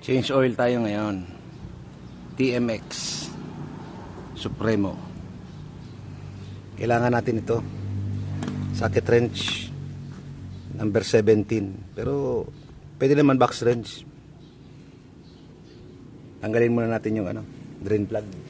Change oil tayo ngayon. TMX Supremo. Kailangan natin ito. Socket wrench number 17. Pero pwede naman box wrench. Tanggalin muna natin yung drain plug.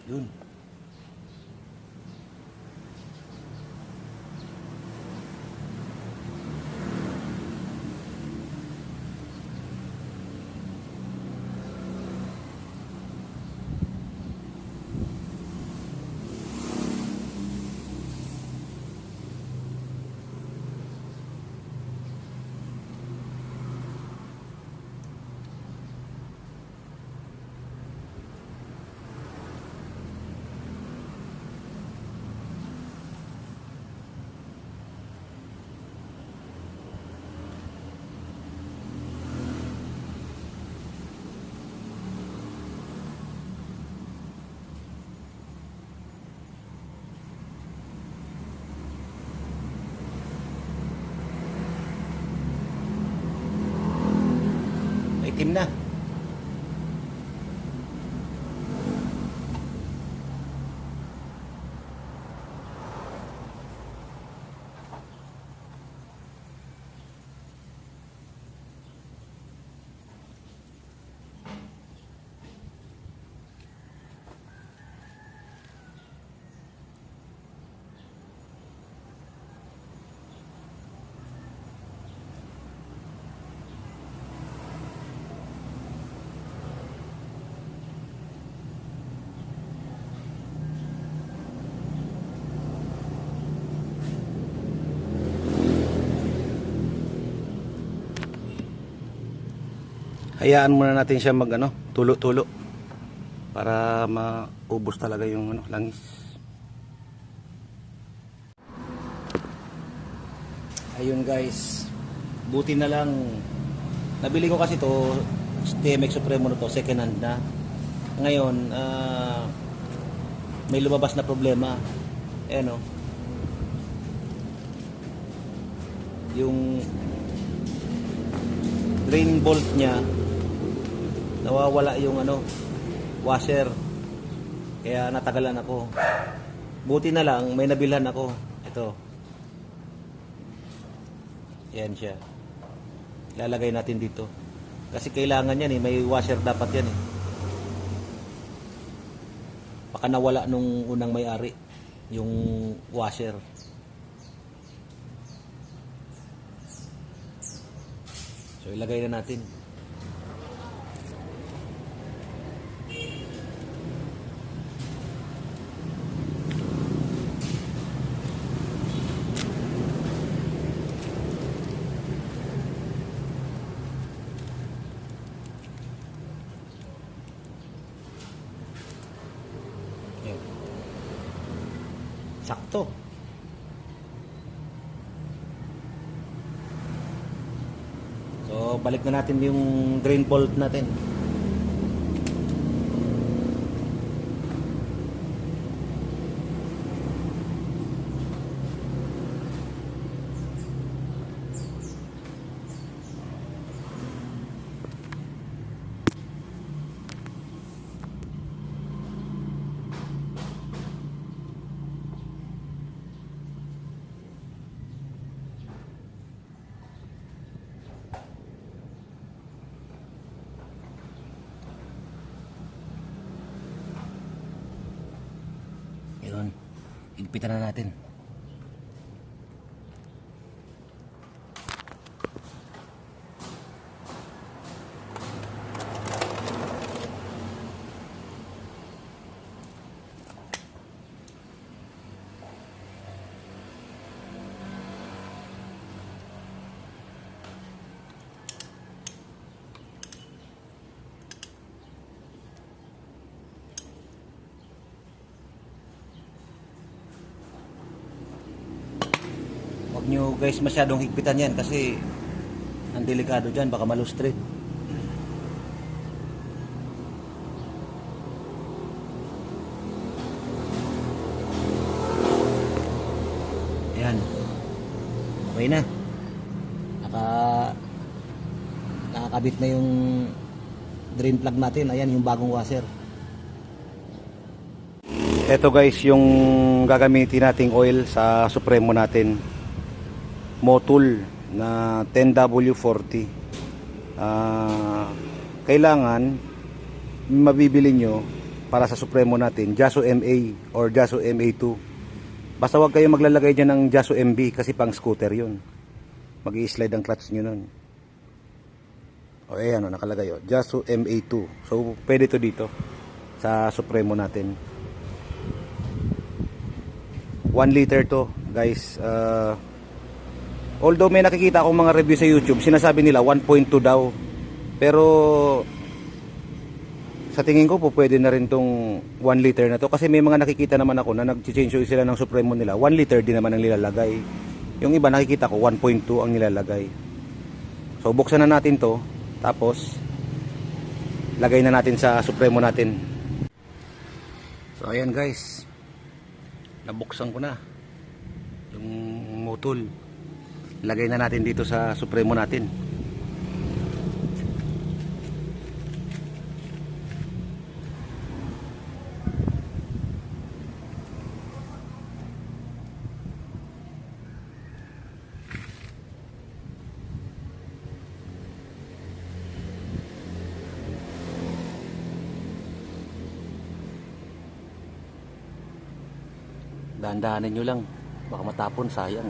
Yun. Itim na. Hayaan muna natin siya tulo-tulo para maubos talaga yung langis. Ayun guys, buti na lang nabili ko kasi to TMX Supremo na to, second hand na. Ngayon may lumabas na problema. Yung drain bolt niya nawawala yung washer, kaya natagalan ako. Buti na lang may nabilhan ako. Ito, yan siya, ilalagay natin dito kasi kailangan yan may washer dapat yan baka nawala nung unang may-ari yung washer. So ilagay na natin. Sakto. So balik na natin yung drain bolt natin. Yun, higpitan na natin. Huwag nyo guys masyadong higpitan yan kasi ang delikado dyan, baka malustrid. Ayan. Okay na. Nakakabit na yung drain plug natin. Ayan yung bagong washer. Ito guys yung gagamitin nating oil sa Supremo natin. Motul na 10W40. Kailangan mabibili nyo para sa Supremo natin Jaso MA or Jaso MA2. Basta wag kayo maglalagay dyan ng Jaso MB kasi pang scooter yun. Mag-i-slide ang clutch nyo nun. O ayan o, nakalagay o, Jaso MA2. So pwede to dito sa Supremo natin. 1 liter to guys. Although may nakikita akong mga review sa YouTube, sinasabi nila 1.2 daw. Pero sa tingin ko po pwede na rin tong 1 liter na to. Kasi may mga nakikita naman ako na nag-change sila ng Supremo nila. 1 liter din naman ang nilalagay. Yung iba nakikita ko 1.2 ang nilalagay. So buksan na natin to. Tapos lagay na natin sa Supremo natin. So ayan guys, nabuksan ko na yung motul. Lagay na natin dito sa Supremo natin. Dahan-dahanin nyo lang, baka matapon, sayang.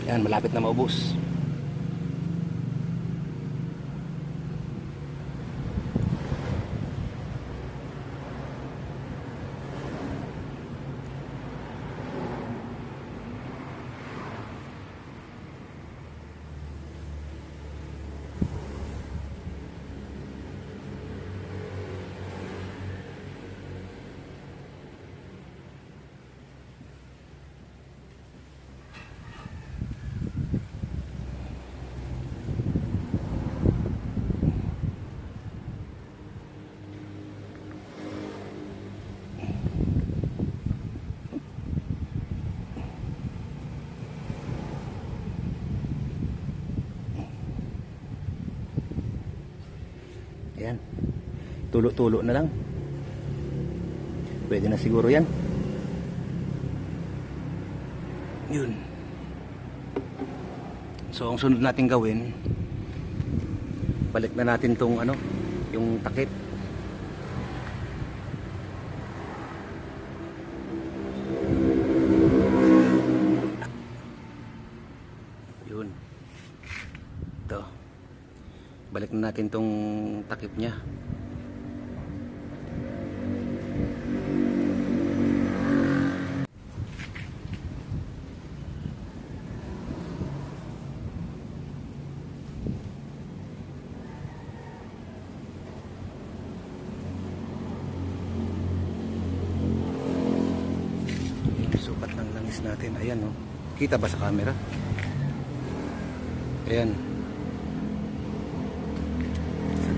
Yan, malapit na maubos. Yan. Tulo-tulo na lang. Pwede na siguro yan. Yun. So ang sunod natin gawin, balik na natin tong ano, yung takip. Yun. Ito. Balik na natin tong takip niya. Sukat ng langis natin. Ayan, oh. Kita ba sa camera? Ayan.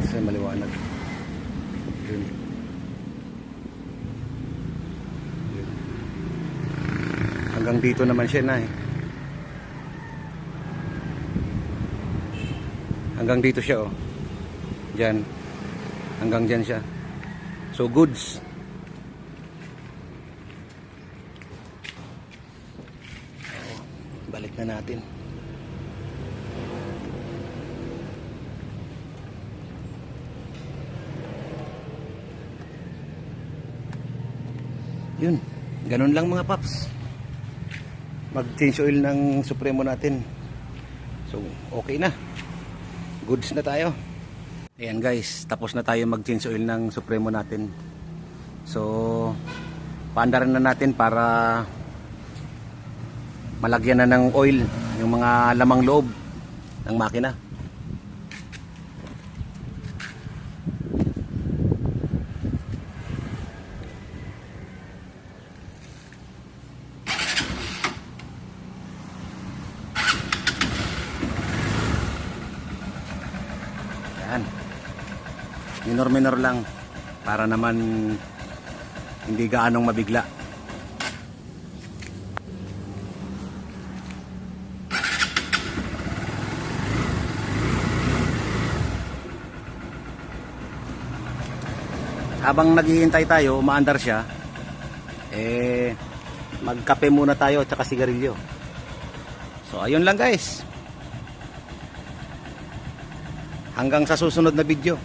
Sa maliwanag. Yun. Yun. Hanggang dito naman siya na eh. Hanggang dito siya, oh. Diyan. Hanggang diyan siya. So goods. Balik na natin. Yun, Ganun lang mga paps. Mag-change oil ng Supremo natin. So, okay na. Goods na tayo. Ayan guys, tapos na tayo mag-change oil ng Supremo natin. So, paandaran na natin para malagyan na ng oil yung mga lamang loob ng makina. Yan. Minor-minor lang para naman hindi gaanong mabigla. Habang naghihintay tayo, umaandar siya, magkape muna tayo at saka sigarilyo. So ayun lang guys. Hanggang sa susunod na video.